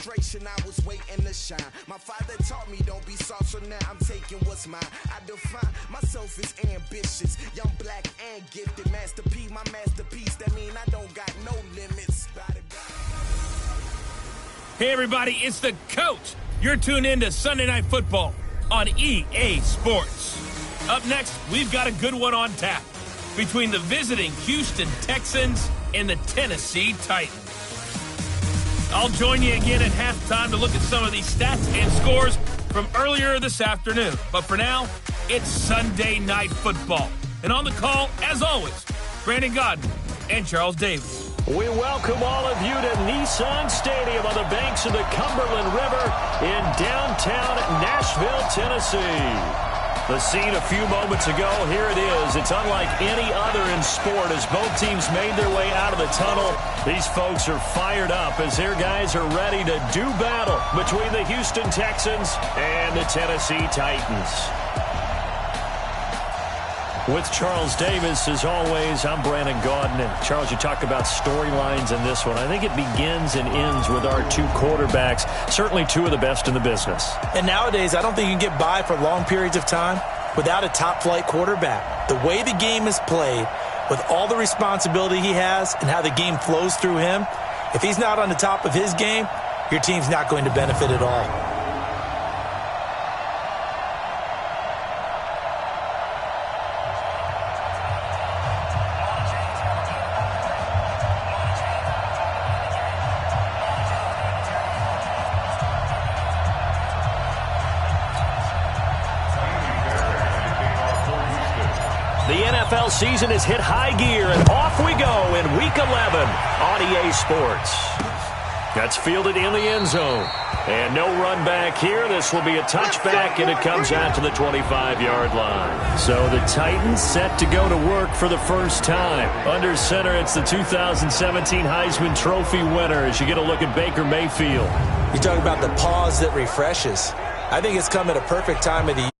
frustration, I was waiting to shine. My father taught me don't be soft, so now I'm taking what's mine. I define myself as ambitious, young, black, and gifted. Master P, my masterpiece. That mean I don't got no limits. Hey everybody, it's the coach. You're tuned in to Sunday Night Football on EA Sports. Up next, we've got a good one on tap between the visiting Houston Texans and the Tennessee Titans. I'll join you again at halftime to look at some of these stats and scores from earlier this afternoon. But for now, it's Sunday Night Football. And on the call, as always, Brandon Godden and Charles Davis. We welcome all of you to Nissan Stadium on the banks of the Cumberland River in downtown Nashville, Tennessee. The scene a few moments ago, here it is. It's unlike any other in sport as both teams made their way out of the tunnel. These folks are fired up as their guys are ready to do battle between the Houston Texans and the Tennessee Titans. With Charles Davis, as always, I'm Brandon Godden. And Charles, you talk about storylines in this one. I think it begins and ends with our two quarterbacks, certainly two of the best in the business. And nowadays, I don't think you can get by for long periods of time without a top-flight quarterback. The way the game is played, with all the responsibility he has and how the game flows through him, if he's not on the top of his game, your team's not going to benefit at all. The NFL season has hit high gear, and off we go in Week 11 on EA Sports. That's fielded in the end zone. And no run back here. This will be a touchback, and it comes out to the 25-yard line. So the Titans set to go to work for the first time. Under center, it's the 2017 Heisman Trophy winner as you get a look at Baker Mayfield. You talk about the pause that refreshes. I think it's come at a perfect time of the year.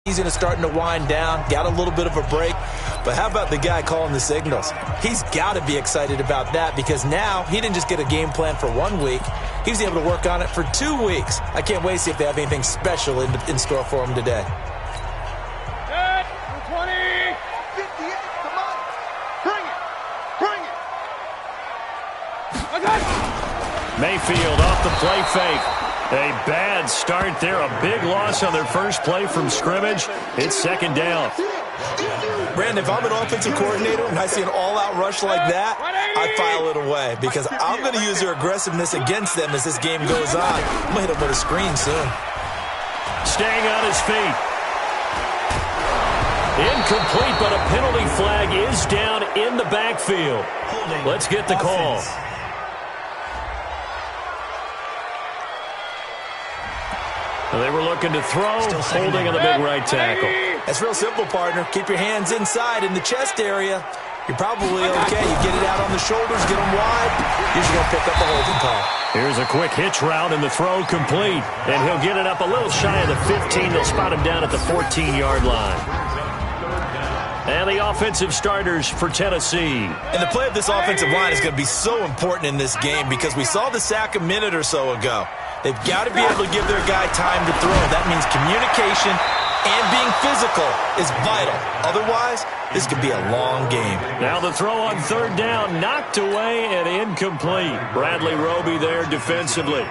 Season is starting to wind down, got a little bit of a break, but how about the guy calling the signals? He's got to be excited about that because now he didn't just get a game plan for 1 week. He was able to work on it for 2 weeks. I can't wait to see if they have anything special in store for him today. Set, 20, 58, come on, bring it. Okay. Mayfield off the play fake. A bad start there, a big loss on their first play from scrimmage. It's second down. Brandon, if I'm an offensive coordinator and I see an all-out rush like that, I file it away because I'm going to use their aggressiveness against them as this game goes on. I'm going to hit them with a screen soon. Staying on his feet. Incomplete, but a penalty flag is down in the backfield. Let's get the call. They were looking to throw, holding on the big right tackle. That's real simple, partner. Keep your hands inside in the chest area. You're probably okay. You get it out on the shoulders, get them wide. Usually going to pick up a holding call. Here's a quick hitch route, and the throw complete. And he'll get it up a little shy of the 15. They'll spot him down at the 14-yard line. And the offensive starters for Tennessee. And the play of this offensive line is going to be so important in this game because we saw the sack a minute or so ago. They've got to be able to give their guy time to throw. That means communication and being physical is vital. Otherwise, this could be a long game. Now the throw on third down, knocked away and incomplete. Bradley Roby there defensively.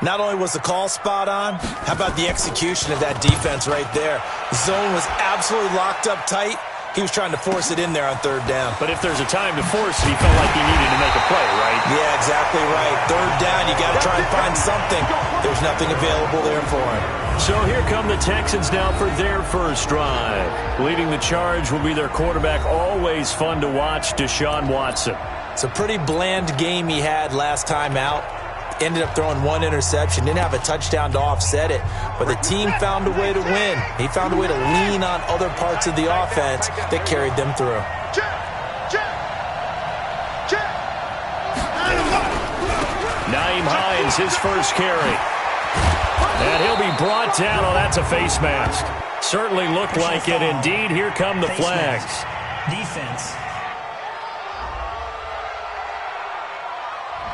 Not only was the call spot on, how about the execution of that defense right there? The zone was absolutely locked up tight. He was trying to force it in there on third down. But if there's a time to force it, he felt like he needed to make a play, right? Yeah, exactly right. Third down, you got to try and find something. There's nothing available there for him. So here come the Texans now for their first drive. Leading the charge will be their quarterback, always fun to watch, Deshaun Watson. It's a pretty bland game he had last time out. Ended up throwing one interception, didn't have a touchdown to offset it, but the team found a way to win. He found a way to lean on other parts of the offense that carried them through. Nyheim Hines, his first carry. And he'll be brought down. Oh, that's a face mask. Certainly looked like it. Indeed, here come the flags. Defense.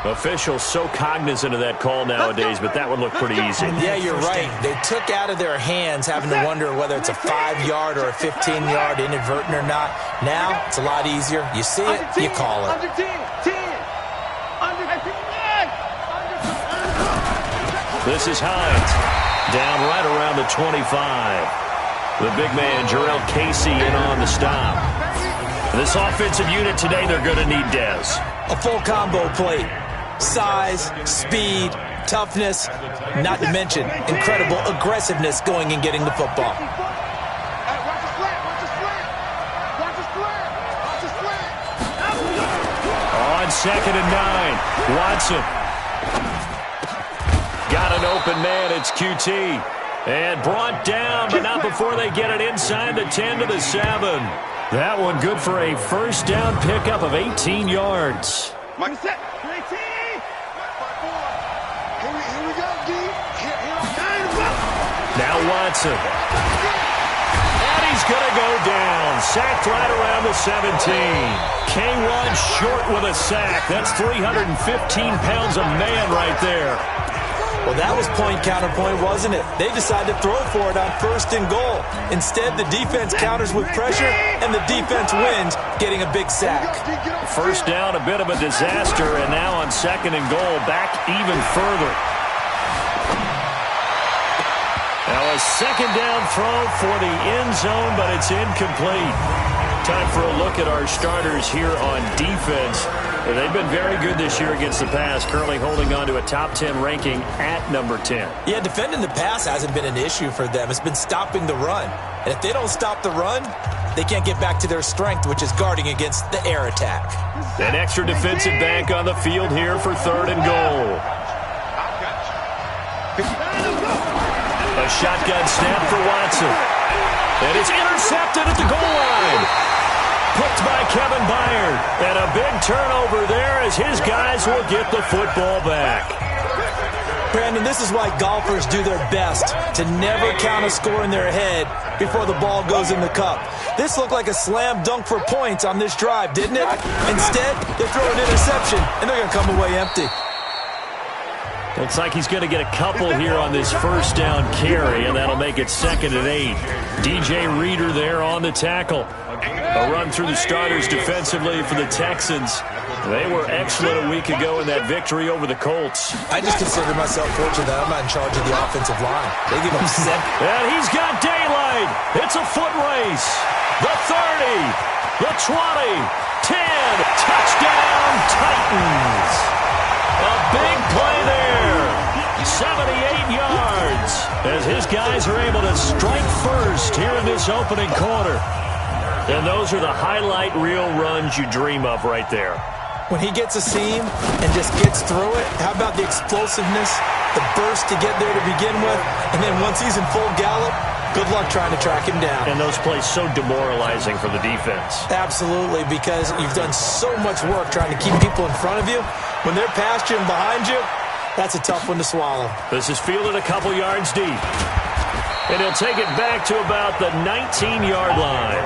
Officials so cognizant of that call nowadays, but that would look pretty easy. Yeah, you're right. They took out of their hands having to wonder whether it's a 5-yard or a 15-yard inadvertent or not. Now, it's a lot easier. You see it, you call it. Under 10, 10, under 10. This is Hines, down right around the 25. The big man, Jarrell Casey, in on the stop. This offensive unit today, they're going to need Dez. A full combo plate. Size, speed, toughness, not to mention incredible aggressiveness going and getting the football. On 2nd and 9, Watson. Got an open man, it's QT. And brought down, but not before they get it inside the 10 to the 7. That one good for a first down pickup of 18 yards. Mike set. 18. Here we go, D. Now Watson. And he's going to go down. Sacked right around the 17. K1 short with a sack. That's 315 pounds of man right there. Well, that was point counterpoint, wasn't it? They decided to throw for it on 1st and goal. Instead, the defense counters with pressure, and the defense wins, getting a big sack. First down, a bit of a disaster, and now on 2nd and goal, back even further. Now a 2nd down throw for the end zone, but it's incomplete. Time for a look at our starters here on defense. They've been very good this year against the pass, currently holding on to a top 10 ranking at number 10. Yeah, defending the pass hasn't been an issue for them. It's been stopping the run. And if they don't stop the run, they can't get back to their strength, which is guarding against the air attack. An extra defensive back on the field here for 3rd and goal. A shotgun snap for Watson. And it's intercepted at the goal line. Picked by Kevin Byard. And a big turnover there as his guys will get the football back. Brandon, this is why golfers do their best to never count a score in their head before the ball goes in the cup. This looked like a slam dunk for points on this drive, didn't it? Instead, they throw an interception, and they're going to come away empty. Looks like he's going to get a couple here on this first down carry, and that'll make it 2nd and 8. DJ Reader there on the tackle. A run through the starters defensively for the Texans. They were excellent a week ago in that victory over the Colts. I just consider myself fortunate that I'm not in charge of the offensive line. They give up 7. And he's got daylight. It's a foot race. The 30, the 20, 10. Touchdown, Titans. A big play there. 78 yards as his guys are able to strike first here in this opening quarter. And those are the highlight reel runs you dream of right there. When he gets a seam and just gets through it, how about the explosiveness, the burst to get there to begin with, and then once he's in full gallop, good luck trying to track him down. And those plays so demoralizing for the defense. Absolutely, because you've done so much work trying to keep people in front of you. When they're past you and behind you, that's a tough one to swallow. This is fielded a couple yards deep. And he'll take it back to about the 19-yard line.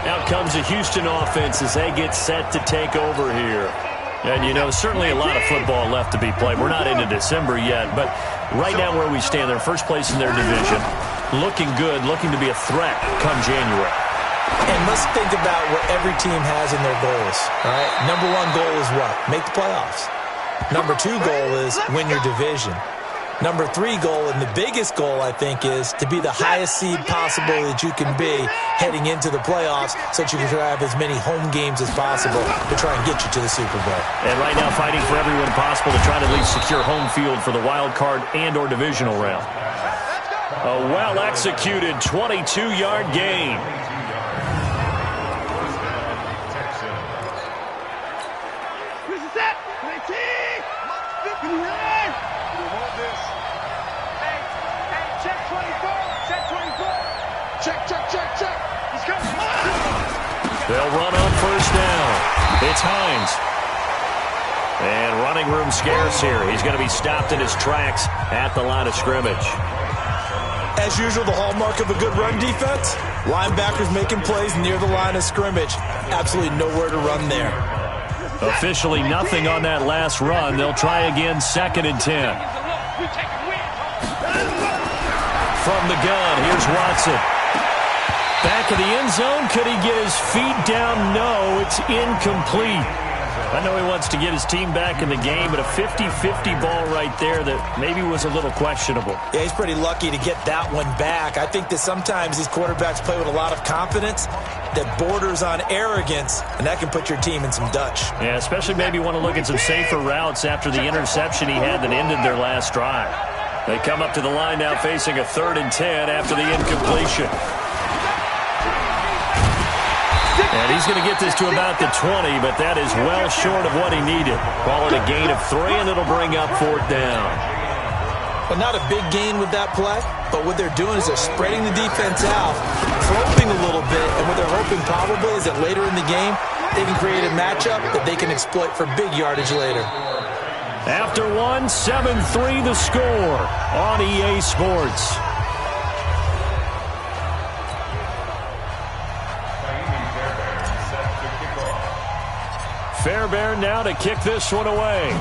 Out comes the Houston offense as they get set to take over here. And, you know, certainly a lot of football left to be played. We're not into December yet, but right now where we stand, they're first place in their division. Looking good, looking to be a threat come January. And let's think about what every team has in their goals. All right, number 1 goal is what? Make the playoffs. Number 2 goal is win your division. Number 3 goal, and the biggest goal, I think, is to be the highest seed possible that you can be heading into the playoffs so that you can have as many home games as possible to try and get you to the Super Bowl. And right now fighting for everyone possible to try to at least secure home field for the wild card and or divisional round. A well-executed 22-yard gain. They'll run on first down. It's Hines. And running room scarce here. He's going to be stopped in his tracks at the line of scrimmage. As usual, the hallmark of a good run defense, linebackers making plays near the line of scrimmage. Absolutely nowhere to run there. Officially nothing on that last run. They'll try again, 2nd and 10. From the gun, here's Watson. Back of the end zone. Could he get his feet down? No, it's incomplete. I know he wants to get his team back in the game, but a 50-50 ball right there that maybe was a little questionable. Yeah, he's pretty lucky to get that one back. I think that sometimes these quarterbacks play with a lot of confidence that borders on arrogance, and that can put your team in some Dutch. Yeah, especially maybe want to look at some safer routes after the interception he had that ended their last drive. They come up to the line now facing a 3rd and 10 after the incompletion. And he's going to get this to about the 20, but that is well short of what he needed. Call it a gain of 3, and it'll bring up 4th down. But not a big gain with that play, but what they're doing is they're spreading the defense out, probing a little bit, and what they're hoping probably is that later in the game, they can create a matchup that they can exploit for big yardage later. After 1, 7-3 the score on EA Sports. Fairbairn now to kick this one away.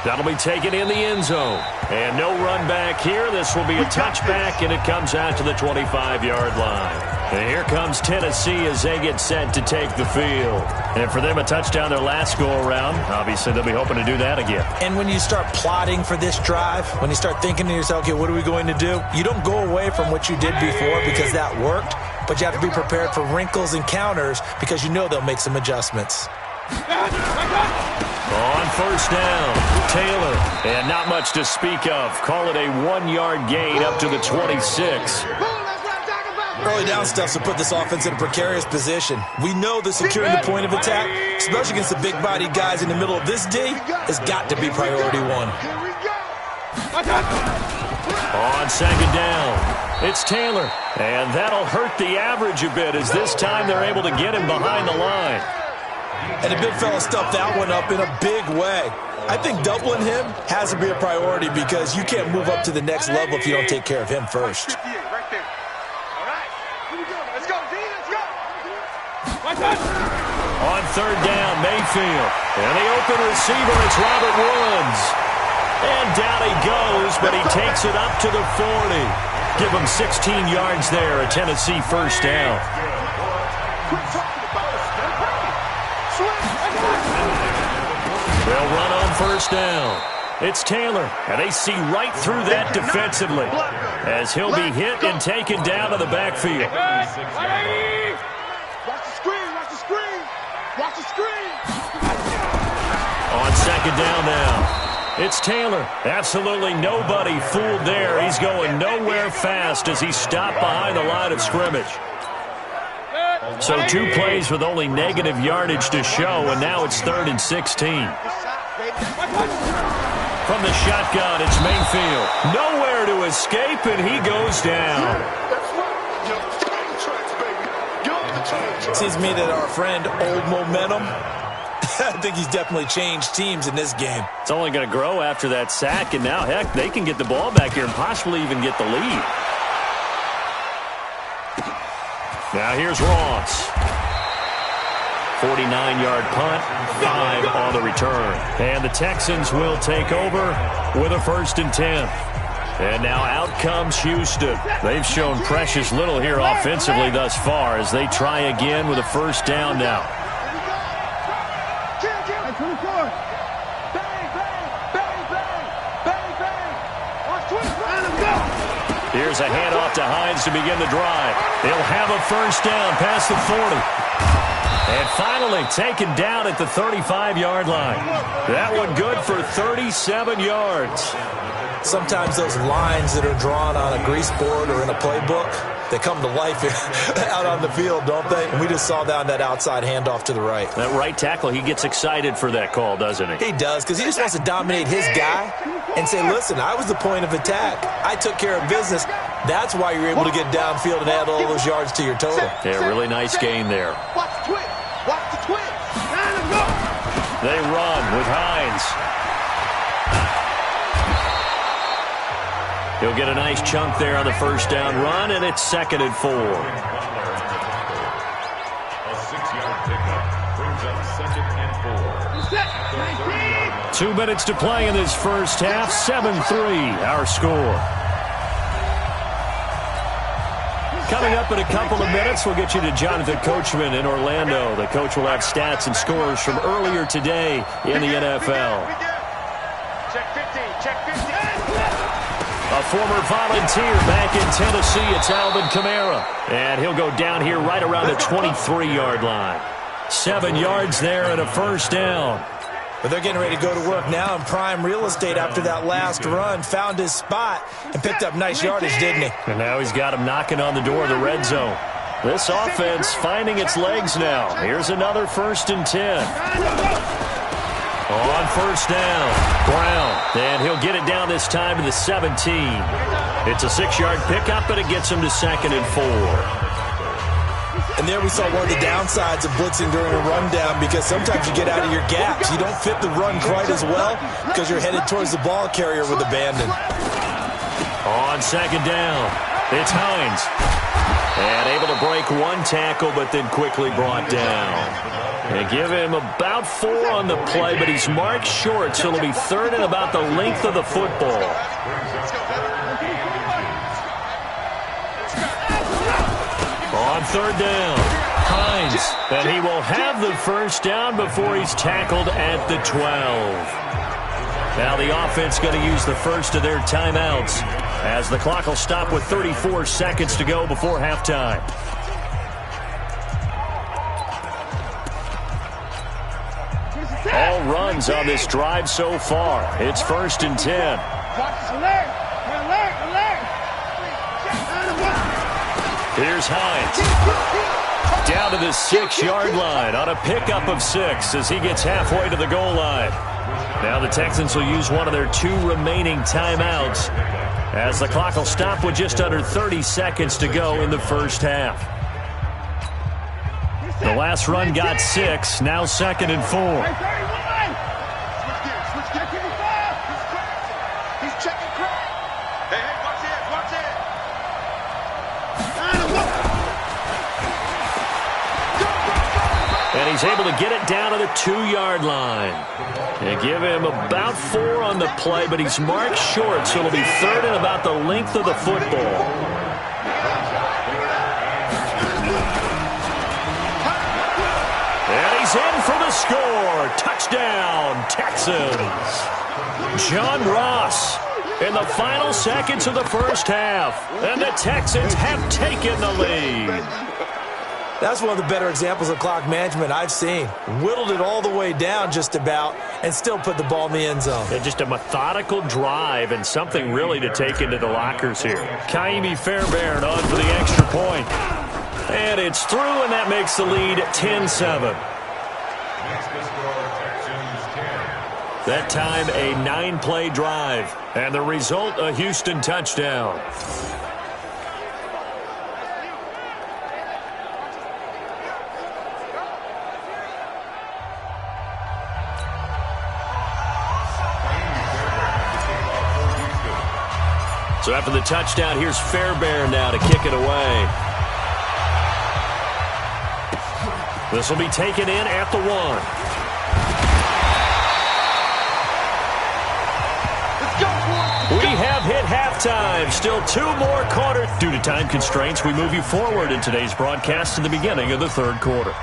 That'll be taken in the end zone. And no run back here. This will be a touchback, and it comes out to the 25-yard line. And here comes Tennessee as they get set to take the field. And for them, a touchdown their last go-around. Obviously, they'll be hoping to do that again. And when you start plotting for this drive, when you start thinking to yourself, okay, what are we going to do? You don't go away from what you did before because that worked, but you have to be prepared for wrinkles and counters because you know they'll make some adjustments. On 1st down, Taylor, and not much to speak of. Call it a 1-yard gain up to the 26. Early down stuff to put this offense in a precarious position. We know that securing the point of attack, especially against the big-bodied guys in the middle of this D, has got to be priority 1. On 2nd down, it's Taylor, and that'll hurt the average a bit as this time they're able to get him behind the line. And the big fella stuffed that one up in a big way. I think doubling him has to be a priority because you can't move up to the next level if you don't take care of him first. On 3rd down, Mayfield. And the open receiver, it's Robert Woods. And down he goes, but he takes it up to the 40. Give him 16 yards there, a Tennessee 1st down. They'll run on 1st down. It's Taylor, and they see right through that defensively as he'll be hit and taken down to the backfield. Watch the screen, watch the screen, watch the screen. On 2nd down now, it's Taylor. Absolutely nobody fooled there. He's going nowhere fast as he's stopped behind the line of scrimmage. So 2 plays with only negative yardage to show, and now it's 3rd and 16. From the shotgun, it's Mayfield. Nowhere to escape, and he goes down. Seems to me that our friend, Old Momentum, I think he's definitely changed teams in this game. It's only going to grow after that sack, and now, heck, they can get the ball back here and possibly even get the lead. Now here's Ross. 49-yard punt, 5 on the return. And the Texans will take over with a 1st and 10. And now out comes Houston. They've shown precious little here offensively thus far as they try again with a 1st down now. Here's a handoff to Hines to begin the drive. They'll have a 1st down past the 40. And finally taken down at the 35-yard line. That one good for 37 yards. Sometimes those lines that are drawn on a grease board or in a playbook, they come to life out on the field, don't they? And we just saw down that outside handoff to the right. That right tackle, he gets excited for that call, doesn't he? He does, because he just wants to dominate his guy and say, listen, I was the point of attack. I took care of business. That's why you're able to get downfield and add all those yards to your total. Yeah, really nice gain there. Watch the twitch. Watch the twitch. They run with Hines. He'll get a nice chunk there on the first down run, and it's 2nd and 4. A 6-yard pickup brings up 2nd and 4. 2 minutes to play in this first half. 7-3, our score. Coming up in a couple of minutes, we'll get you to Jonathan Coachman in Orlando. The coach will have stats and scores from earlier today in the NFL. Check 50, check 50. A former volunteer back in Tennessee, it's Alvin Kamara. And he'll go down here right around the 23-yard line. 7 yards there and a first down. But they're getting ready to go to work now in prime real estate after that last run. Found his spot and picked up nice yardage, didn't he? And now he's got him knocking on the door of the red zone. This offense finding its legs now. Here's another 1st and 10. On first down, Brown. And he'll get it down this time to the 17. It's a 6-yard pickup, but it gets him to 2nd and 4. And there we saw one of the downsides of blitzing during a rundown, because sometimes you get out of your gaps. You don't fit the run quite as well because you're headed towards the ball carrier with abandon. On 2nd down, it's Hines. And able to break 1 tackle, but then quickly brought down. They give him about 4 on the play, but he's marked short, so it'll be 3rd and about the length of the football. On 3rd down, Hines. And he will have the first down before he's tackled at the 12. Now the offense going to use the first of their timeouts as the clock will stop with 34 seconds to go before halftime. All runs on this drive so far. It's 1st and 10. Here's Hines. Down to the 6-yard line on a pickup of 6 as he gets halfway to the goal line. Now the Texans will use one of their 2 remaining timeouts as the clock will stop with just under 30 seconds to go in the first half. The last run got 6, now 2nd and 4. He's checking crack. Hey, watch it, watch it. And he's able to get it down to the 2-yard line. They give him about 4 on the play, but he's marked short, so it'll be 3rd and about the length of the football. And he's in for the score. Touchdown, Texans. John Ross in the final seconds of the first half. And the Texans have taken the lead. That's one of the better examples of clock management I've seen. Whittled it all the way down just about and still put the ball in the end zone. Yeah, just a methodical drive and something really to take into the lockers here. Kaimi Fairbairn on for the extra point. And it's through, and that makes the lead 10-7. That time a 9-play drive. And the result, a Houston touchdown. So after the touchdown, here's Fairbairn now to kick it away. This will be taken in at the 1. We have hit halftime. Still 2 more quarters. Due to time constraints, we move you forward in today's broadcast to the beginning of the 3rd quarter.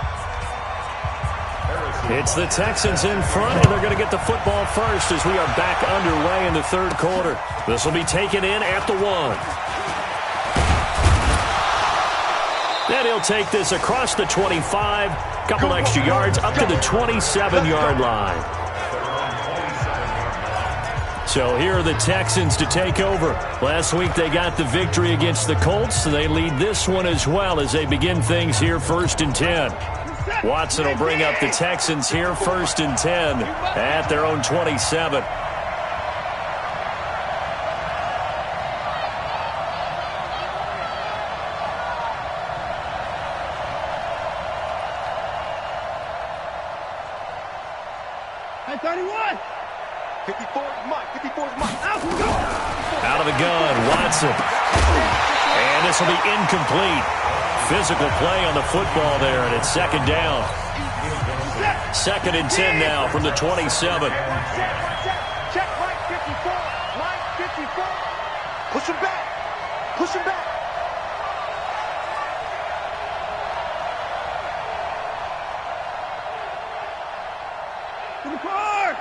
It's the Texans in front, and they're going to get the football first as we are back underway in the 3rd quarter. This will be taken in at the 1. Then he'll take this across the 25, couple extra yards, up to the 27-yard line. So here are the Texans to take over. Last week they got the victory against the Colts, so they lead this one as well as they begin things here 1st and 10. Watson will bring up the Texans here 1st and 10 at their own 27. Hey, 31. 54 is Mike. 54 is Mike. Out, go. Out of the gun, Watson. And this will be incomplete. Physical play on the football there, and it's second down. 2nd and 10 now from the 27. Check line 54. Line 54. Push him back. Push him back. To the park.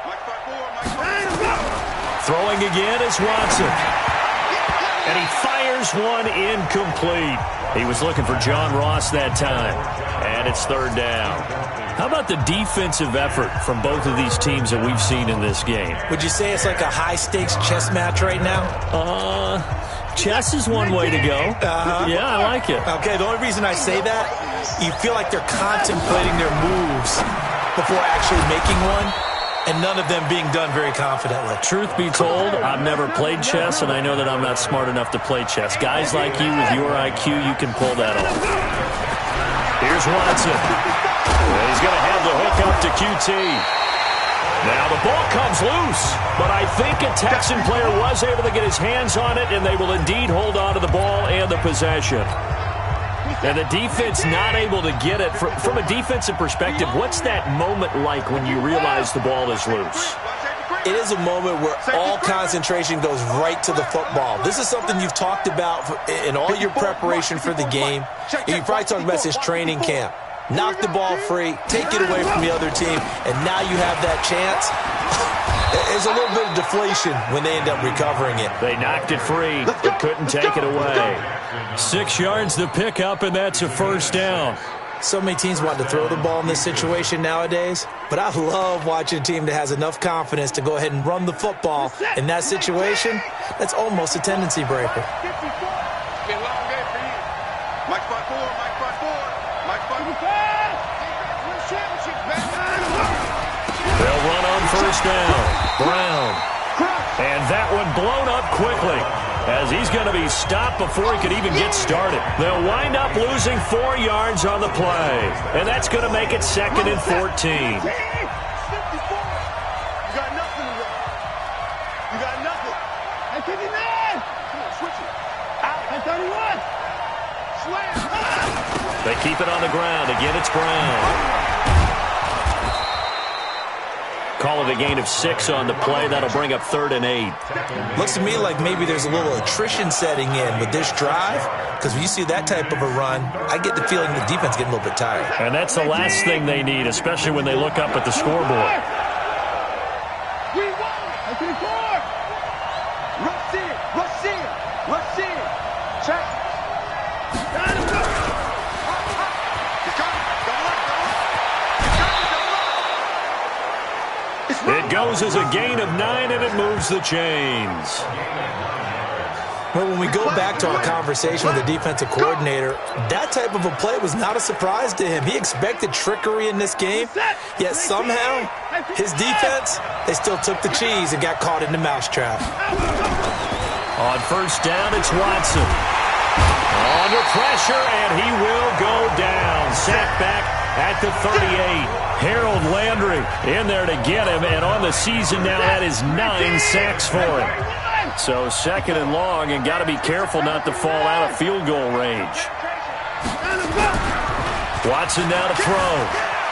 Mike 5-4. Mike 5-4. Throwing again is Watson. And he fires one incomplete. He was looking for John Ross that time. And it's 3rd down. How about the defensive effort from both of these teams that we've seen in this game? Would you say it's like a high-stakes chess match right now? Chess is one way to go. Yeah, I like it. Okay, the only reason I say that, you feel like they're contemplating their moves before actually making one, and none of them being done very confidently. Truth be told, I've never played chess, and I know that I'm not smart enough to play chess. Guys like you with your IQ, you can pull that off. Here's Watson. He's going to have the hook up to QT. Now the ball comes loose, but I think a Texan player was able to get his hands on it, and they will indeed hold on to the ball and the possession. And the defense not able to get it. From a defensive perspective, what's that moment like when you realize the ball is loose? It is a moment where all concentration goes right to the football. This is something you've talked about in all your preparation for the game. You probably talked about this training camp. Knock the ball free, take it away from the other team, and now you have that chance. There's a little bit of deflation when they end up recovering it. They knocked it free, but couldn't take it away. 6 yards to pick up, and that's a 1st down. So many teams want to throw the ball in this situation nowadays, but I love watching a team that has enough confidence to go ahead and run the football. In that situation, that's almost a tendency breaker. Mike 5-4. Mike 5-4. Mike 5-4. They'll run on 1st down. Brown. And that one blown up quickly as he's going to be stopped before he could even get started. They'll wind up losing 4 yards on the play. And that's going to make it 2nd and 14. You got nothing. You got nothing. Hey, 59. Come on, switch it. Out. Hey, 31. Slam. They keep it on the ground. Again, it's Brown. Call it a gain of 6 on the play. That'll bring up 3rd and 8. Looks to me like maybe there's a little attrition setting in with this drive, because when you see that type of a run, I get the feeling the defense getting a little bit tired. And that's the last thing they need, especially when they look up at the scoreboard. We won. That's the score. Rush in. Rush in. Rush in. Check. It goes as a gain of 9, and it moves the chains. Well, when we go back to our conversation with the defensive coordinator, that type of a play was not a surprise to him. He expected trickery in this game, yet somehow his defense, they still took the cheese and got caught in the mousetrap. On 1st down, it's Watson. Under pressure, and he will go down. Sacked back at the 38. Harold Landry in there to get him, and on the season now, that is 9 sacks for him. So 2nd and long, and got to be careful not to fall out of field goal range. Watson now to throw.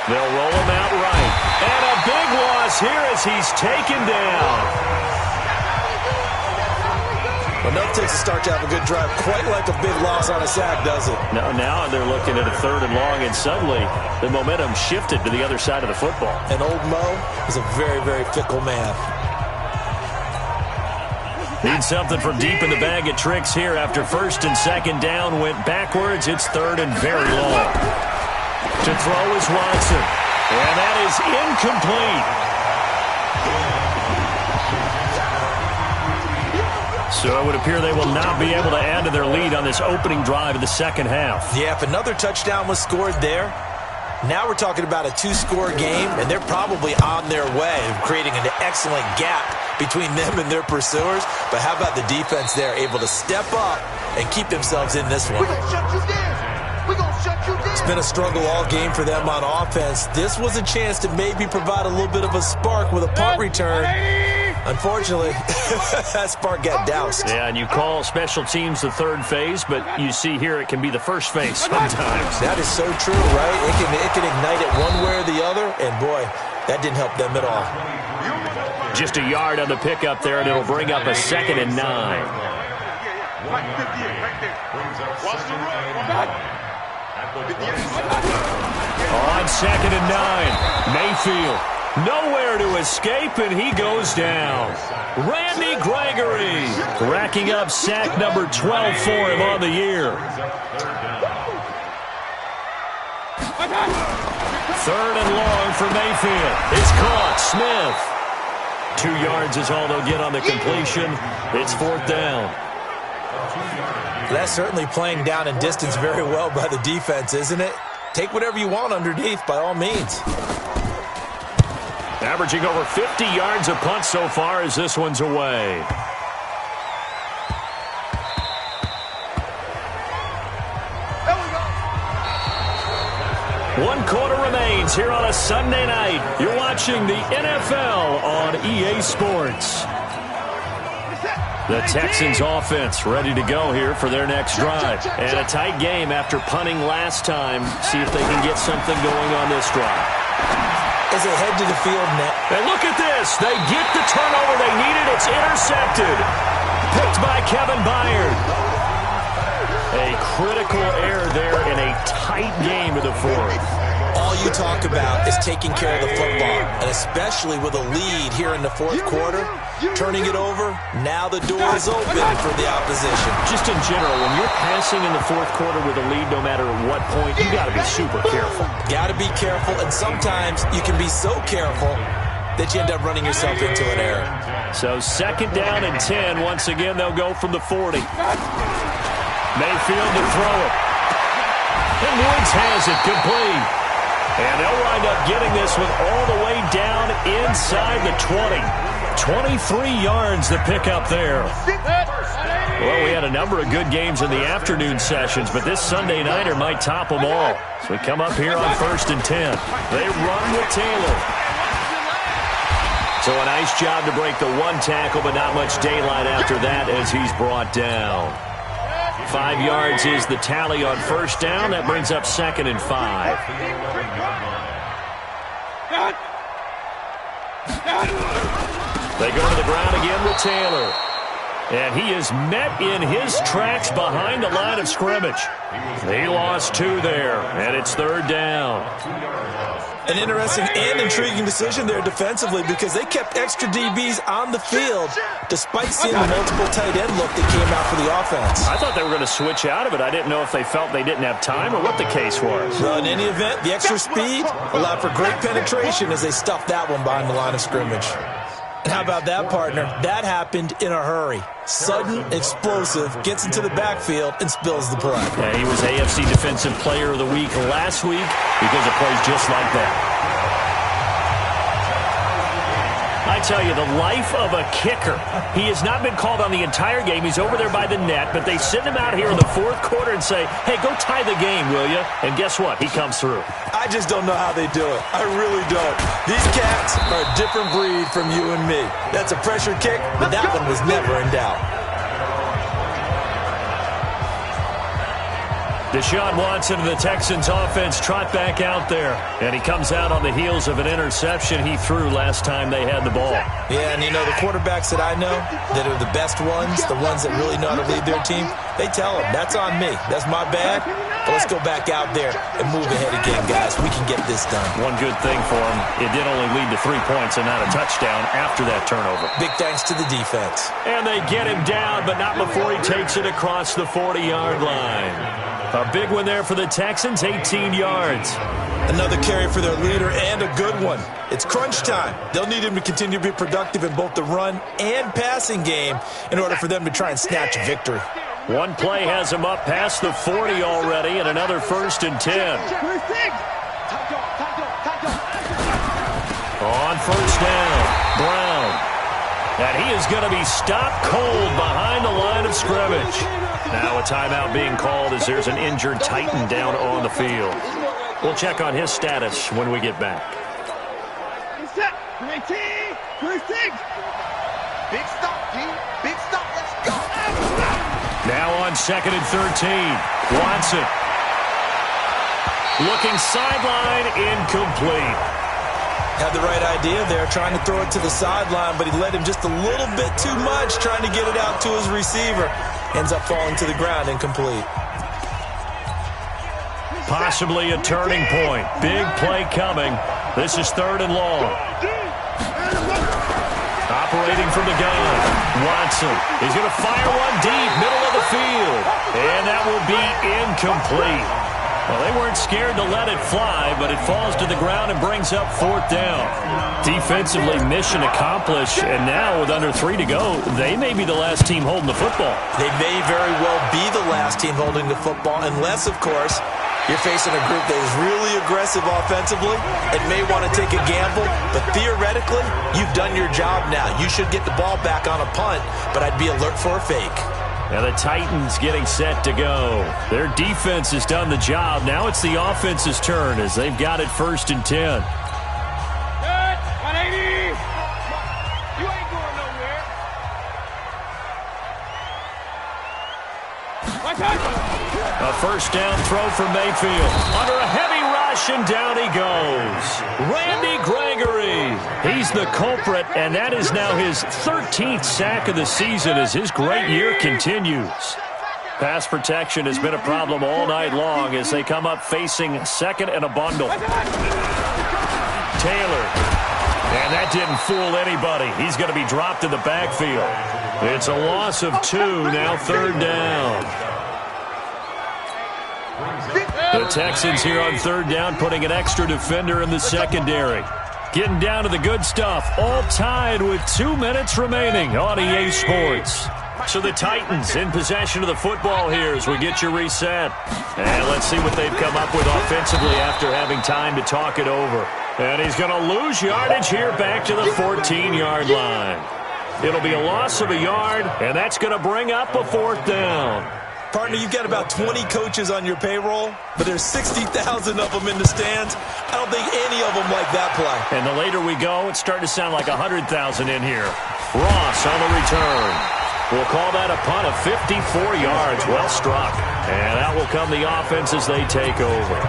They'll roll him out right. And a big loss here as he's taken down. Enough takes to start to have a good drive, quite like a big loss on a sack, does it? No, now they're looking at a 3rd and long, and suddenly the momentum shifted to the other side of the football. And old Mo is a very, very fickle man. Need something from deep in the bag of tricks here after 1st and 2nd down went backwards. It's 3rd and very long. To throw is Watson. And that is incomplete. So it would appear they will not be able to add to their lead on this opening drive of the 2nd half. Yeah, if another touchdown was scored there, now we're talking about a 2-score game, and they're probably on their way of creating an excellent gap between them and their pursuers. But how about the defense there, able to step up and keep themselves in this one? We're going to shut you down. We're going to shut you down. It's been a struggle all game for them on offense. This was a chance to maybe provide a little bit of a spark with a punt return. Unfortunately, that spark got doused. Yeah, and you call special teams the third phase, but you see here it can be the first phase sometimes. That is so true, right? It can ignite it one way or the other, and boy, that didn't help them at all. Just a yard on the pickup there, and it'll bring up a 2nd and 9. On 2nd and 9, Mayfield. Nowhere to escape, and he goes down. Randy Gregory racking up sack number 12 for him on the year. 3rd and long for Mayfield. It's caught. Smith. 2 yards is all they'll get on the completion. It's 4th down. That's certainly playing down and distance very well by the defense, isn't it? Take whatever you want underneath, by all means. Averaging over 50 yards a punt so far as this one's away. One quarter remains here on a Sunday night. You're watching the NFL on EA Sports. The Texans offense ready to go here for their next drive. And a tight game after punting last time. See if they can get something going on this drive. As they head to the field net. And look at this. They get the turnover they needed. It's intercepted. Picked by Kevin Byard. A critical error there in a tight game of the fourth. All you talk about is taking care of the football, and especially with a lead here in the fourth quarter, turning it over, now the door is open for the opposition. Just in general, when you're passing in the fourth quarter with a lead, no matter what point, you got to be super careful. Got to be careful, and sometimes you can be so careful that you end up running yourself into an error. So 2nd down and 10. Once again, they'll go from the 40. Mayfield to throw it. And Woods has it complete. And they'll wind up getting this one all the way down inside the 20. 23 yards to pick up there. Well, we had a number of good games in the afternoon sessions, but this Sunday nighter might top them all. So we come up here on 1st and 10. They run with Taylor. So a nice job to break the one tackle, but not much daylight after that as he's brought down. 5 yards is the tally on 1st down. That brings up 2nd and 5. They go to the ground again with Taylor. And he is met in his tracks behind the line of scrimmage. He lost 2 there, and it's 3rd down. An interesting and intriguing decision there defensively because they kept extra DBs on the field despite seeing the multiple tight end look that came out for the offense. I thought they were going to switch out of it. I didn't know if they felt they didn't have time or what the case was. Well, in any event, the extra speed allowed for great penetration as they stuffed that one behind the line of scrimmage. And how about that, partner? That happened in a hurry. Sudden, explosive, gets into the backfield, and spills the play. Yeah, he was AFC Defensive Player of the Week last week because of plays just like that. I tell you, the life of a kicker. He has not been called on the entire game. He's over there by the net, but they send him out here in the fourth quarter and say, hey, go tie the game, will you? And guess what? He comes through. I just don't know how they do it. I really don't. These cats are a different breed from you and me. That's a pressure kick, but that one was never in doubt. Deshaun Watson of the Texans offense trot back out there. And he comes out on the heels of an interception he threw last time they had the ball. Yeah, and you know, the quarterbacks that I know that are the best ones, the ones that really know how to lead their team, they tell them, that's on me. That's my bad. But let's go back out there and move ahead again, guys. We can get this done. One good thing for him, it did only lead to 3 points and not a touchdown after that turnover. Big thanks to the defense. And they get him down, but not before he takes it across the 40-yard line. A big one there for the Texans, 18 yards. Another carry for their leader and a good one. It's crunch time. They'll need him to continue to be productive in both the run and passing game in order for them to try and snatch a victory. One play has him up past the 40 already, and another 1st and 10. On 1st down, Brown. And he is going to be stopped cold behind the line of scrimmage. Now a timeout being called as there's an injured Titan down on the field. We'll check on his status when we get back. Big stop, G. Big stop. Let's go. Now on 2nd and 13. Watson. Looking sideline, incomplete. Had the right idea there, trying to throw it to the sideline, but he led him just a little bit too much, trying to get it out to his receiver. Ends up falling to the ground, incomplete. Possibly a turning point. Big play coming. This is 3rd and long. Operating from the gun. Watson. He's going to fire one deep, middle of the field. And that will be incomplete. Well, they weren't scared to let it fly, but it falls to the ground and brings up 4th down. Defensively, mission accomplished, and now with under 3 to go, they may be the last team holding the football. They may very well be the last team holding the football, unless, of course, you're facing a group that is really aggressive offensively and may want to take a gamble, but theoretically, you've done your job now. You should get the ball back on a punt, but I'd be alert for a fake. Now the Titans getting set to go. Their defense has done the job. Now it's the offense's turn as they've got it 1st and 10. 180. You ain't going nowhere. A 1st down throw for Mayfield. Under a heavy rush, and down he goes. Randy Gregory. He's the culprit, and that is now his 13th sack of the season as his great year continues. Pass protection has been a problem all night long as they come up facing 2nd and a bundle. Taylor. And that didn't fool anybody. He's going to be dropped in the backfield. It's a loss of 2, now 3rd down. The Texans here on 3rd down, putting an extra defender in the secondary. Getting down to the good stuff, all tied with 2 minutes remaining on EA Sports. So the Titans in possession of the football here as we get you reset. And let's see what they've come up with offensively after having time to talk it over. And he's going to lose yardage here back to the 14-yard line. It'll be a loss of a yard, and that's going to bring up a 4th down. Partner, you've got about 20 coaches on your payroll, but there's 60,000 of them in the stands. I don't think any of them like that play. And the later we go, it's starting to sound like 100,000 in here. Ross on the return. We'll call that a punt of 54 yards. Well struck. And out will come the offense as they take over.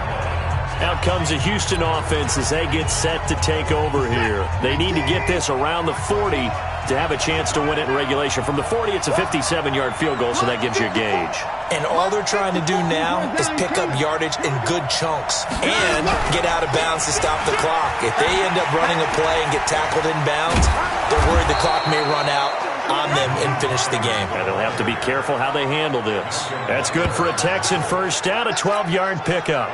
Out comes the Houston offense as they get set to take over here. They need to get this around the 40 to have a chance to win it in regulation. From the 40, it's a 57-yard field goal, so that gives you a gauge. And all they're trying to do now is pick up yardage in good chunks and get out of bounds to stop the clock. If they end up running a play and get tackled in bounds, they're worried the clock may run out on them and finish the game. And they'll have to be careful how they handle this. That's good for a Texan 1st down, a 12-yard pickup.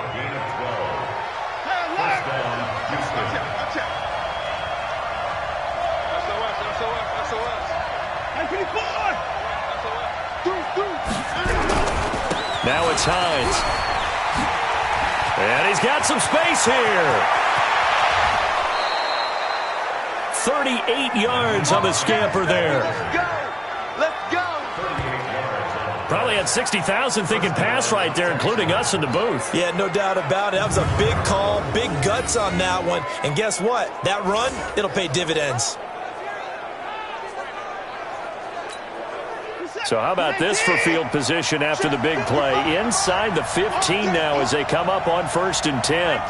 Now it's Hines. And he's got some space here. 38 yards on the scamper there. Let's go. Probably had 60,000 thinking pass right there, including us in the booth. Yeah, no doubt about it. That was a big call, big guts on that one. And guess what? That run, it'll pay dividends. So how about this for field position after the big play? Inside the 15 now as they come up on 1st and 10.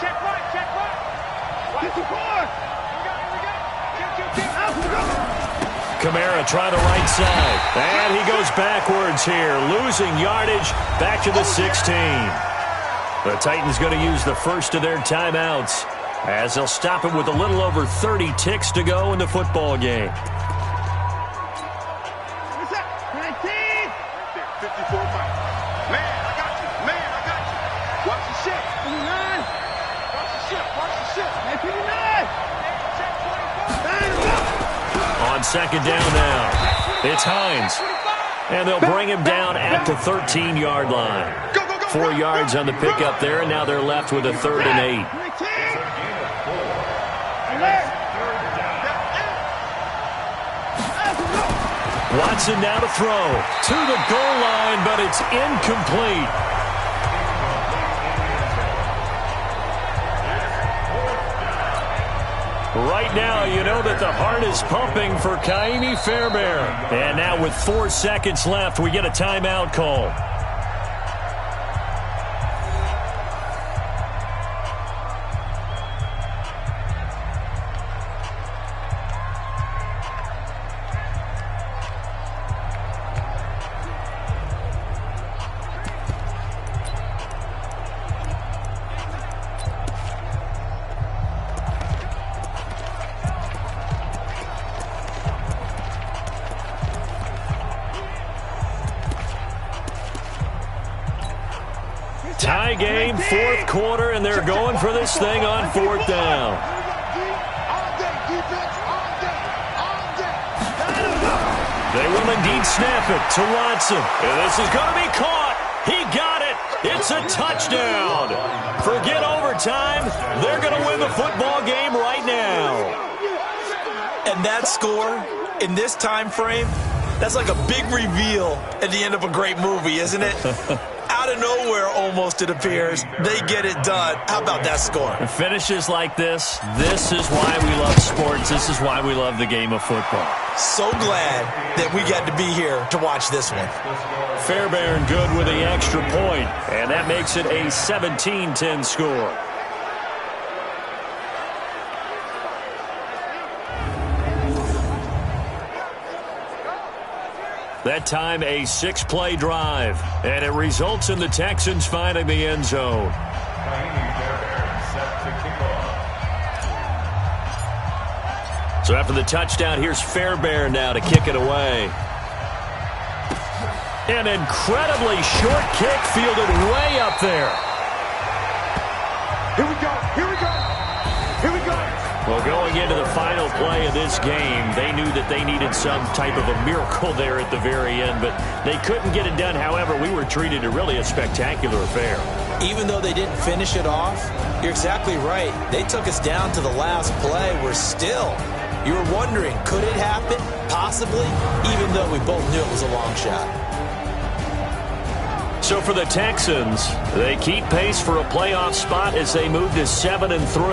Kamara trying the right side. And he goes backwards here, losing yardage back to the 16. The Titans going to use the first of their timeouts as they'll stop him with a little over 30 ticks to go in the football game. 54 miles. Man, I got you. Man, I got you. Watch the ship. 59. Watch the ship. Watch the ship. 59. On 2nd down now, it's Hines. And they'll bring him down at the 13-yard line. 4 yards on the pickup there, and now they're left with a 3rd and 8. Watson now to throw to the goal line, but it's incomplete. Right now, you know that the heart is pumping for Kaimi Fairbairn. And now with 4 seconds left, we get a timeout call. Tie game, fourth quarter, and they're going for this thing on 4th down. They will indeed snap it to Watson. And this is going to be caught. He got it. It's a touchdown. Forget overtime. They're going to win the football game right now. And that score, in this time frame, that's like a big reveal at the end of a great movie, isn't it? Out of nowhere, almost, it appears. They get it done. How about that score? Finishes like this. This is why we love sports. This is why we love the game of football. So glad that we got to be here to watch this one. Fairbairn good with the extra point, and that makes it a 17-10 score. That time a 6-play drive, and it results in the Texans finding the end zone. So after the touchdown, here's Fairbairn now to kick it away. An incredibly short kick fielded way up there. Here we go. Here we go. Here we go. Well, going into the final play of this game, they knew that they needed some type of a miracle there at the very end, but they couldn't get it done. However, we were treated to really a spectacular affair. Even though they didn't finish it off, you're exactly right. They took us down to the last play. We're still, you were wondering, could it happen? Possibly, even though we both knew it was a long shot. So for the Texans, they keep pace for a playoff spot as they move to 7-3.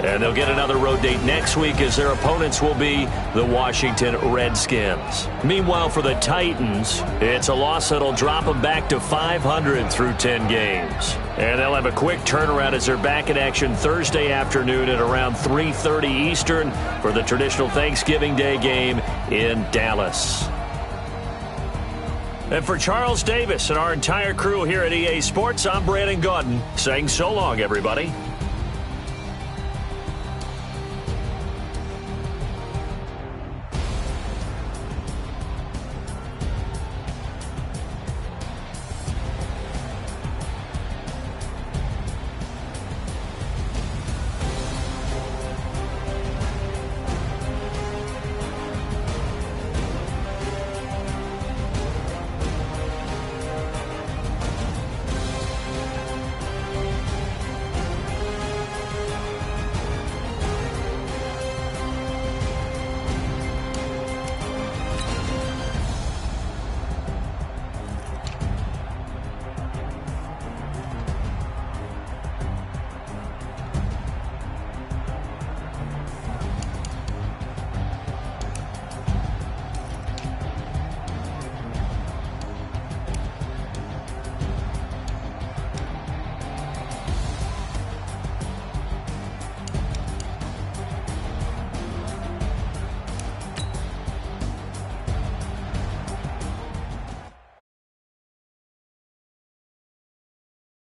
And they'll get another road date next week as their opponents will be the Washington Redskins. Meanwhile, for the Titans, it's a loss that'll drop them back to 500 through 10 games. And they'll have a quick turnaround as they're back in action Thursday afternoon at around 3:30 Eastern for the traditional Thanksgiving Day game in Dallas. And for Charles Davis and our entire crew here at EA Sports, I'm Brandon Gaudin saying so long, everybody.